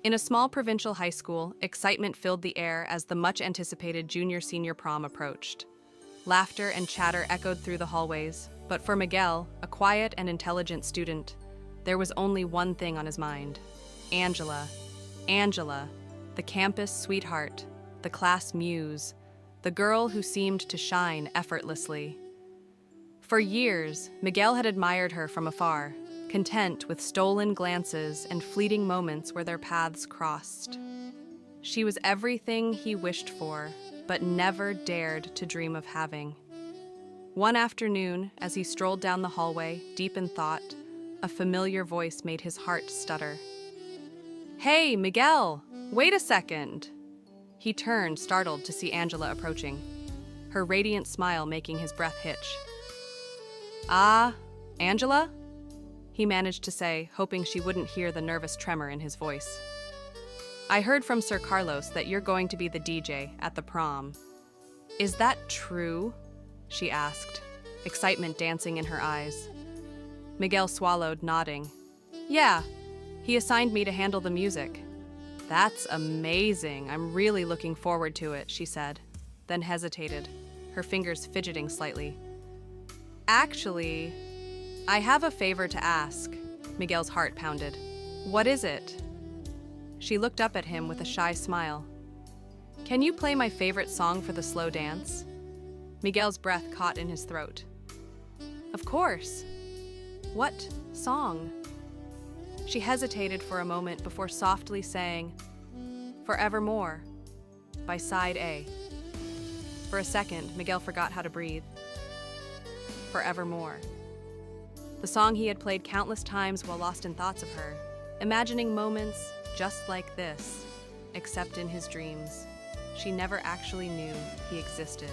In a small provincial high school, excitement filled the air as the much-anticipated junior-senior prom approached. Laughter and chatter echoed through the hallways, but for Miguel, a quiet and intelligent student, there was only one thing on his mind. Angela. Angela, the campus sweetheart, the class muse, the girl who seemed to shine effortlessly. For years, Miguel had admired her from afar, content with stolen glances and fleeting moments where their paths crossed. She was everything he wished for, but never dared to dream of having. One afternoon, as he strolled down the hallway, deep in thought, a familiar voice made his heart stutter. "Hey, Miguel! Wait a second!" He turned, startled to see Angela approaching, her radiant smile making his breath hitch. "Ah, Angela?" he managed to say, hoping she wouldn't hear the nervous tremor in his voice. "I heard from Sir Carlos that you're going to be the DJ at the prom. Is that true?" she asked, excitement dancing in her eyes. Miguel swallowed, nodding. "Yeah, he assigned me to handle the music." "That's amazing. I'm really looking forward to it," she said, then hesitated, her fingers fidgeting slightly. "Actually, I have a favor to ask." Miguel's heart pounded. "What is it?" She looked up at him with a shy smile. "Can you play my favorite song for the slow dance?" Miguel's breath caught in his throat. "Of course. What song?" She hesitated for a moment before softly saying, "Forevermore," by Side A. For a second, Miguel forgot how to breathe. Forevermore. The song he had played countless times while lost in thoughts of her, imagining moments just like this, except in his dreams. She never actually knew he existed.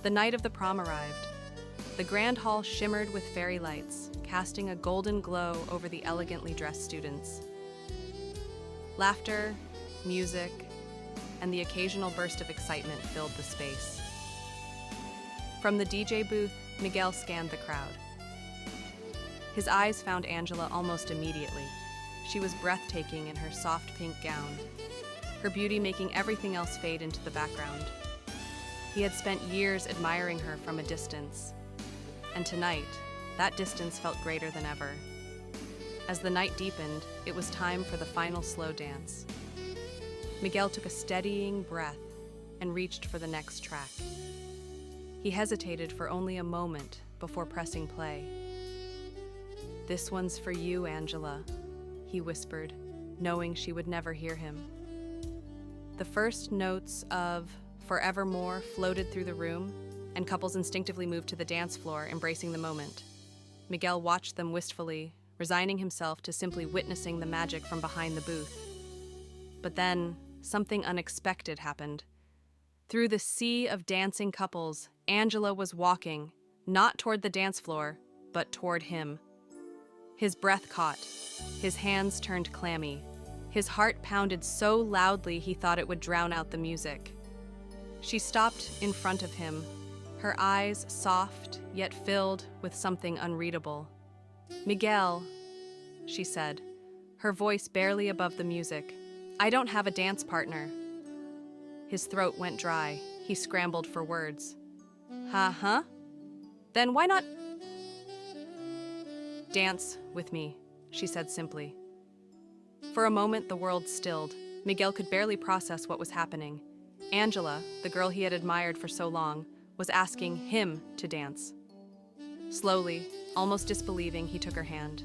The night of the prom arrived. The grand hall shimmered with fairy lights, casting a golden glow over the elegantly dressed students. Laughter, music, and the occasional burst of excitement filled the space. From the DJ booth, Miguel scanned the crowd. His eyes found Angela almost immediately. She was breathtaking in her soft pink gown, her beauty making everything else fade into the background. He had spent years admiring her from a distance, and tonight, that distance felt greater than ever. As the night deepened, it was time for the final slow dance. Miguel took a steadying breath and reached for the next track. He hesitated for only a moment before pressing play. "This one's for you, Angela," he whispered, knowing she would never hear him. The first notes of Forevermore floated through the room, and couples instinctively moved to the dance floor, embracing the moment. Miguel watched them wistfully, resigning himself to simply witnessing the magic from behind the booth. But then, something unexpected happened. Through the sea of dancing couples, Angela was walking, not toward the dance floor, but toward him. His breath caught, his hands turned clammy, his heart pounded so loudly he thought it would drown out the music. She stopped in front of him, her eyes soft yet filled with something unreadable. "Miguel," she said, her voice barely above the music, "I don't have a dance partner." His throat went dry. He scrambled for words. Huh? Then why not dance with me?" she said simply. For a moment, the world stilled. Miguel could barely process what was happening. Angela, the girl he had admired for so long, was asking him to dance. Slowly, almost disbelieving, he took her hand.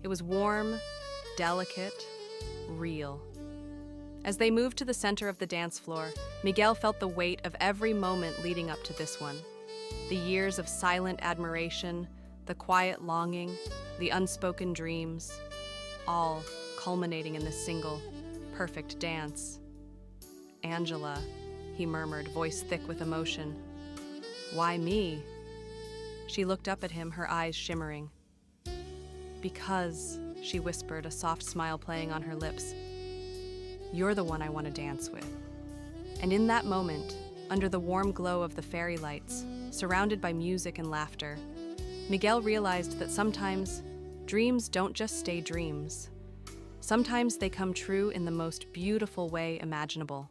It was warm, delicate, real. As they moved to the center of the dance floor, Miguel felt the weight of every moment leading up to this one. The years of silent admiration, the quiet longing, the unspoken dreams, all culminating in this single, perfect dance. "Angela," he murmured, voice thick with emotion. "Why me?" She looked up at him, her eyes shimmering. "Because," she whispered, a soft smile playing on her lips, "you're the one I want to dance with." And in that moment, under the warm glow of the fairy lights, surrounded by music and laughter, Miguel realized that sometimes dreams don't just stay dreams. Sometimes they come true in the most beautiful way imaginable.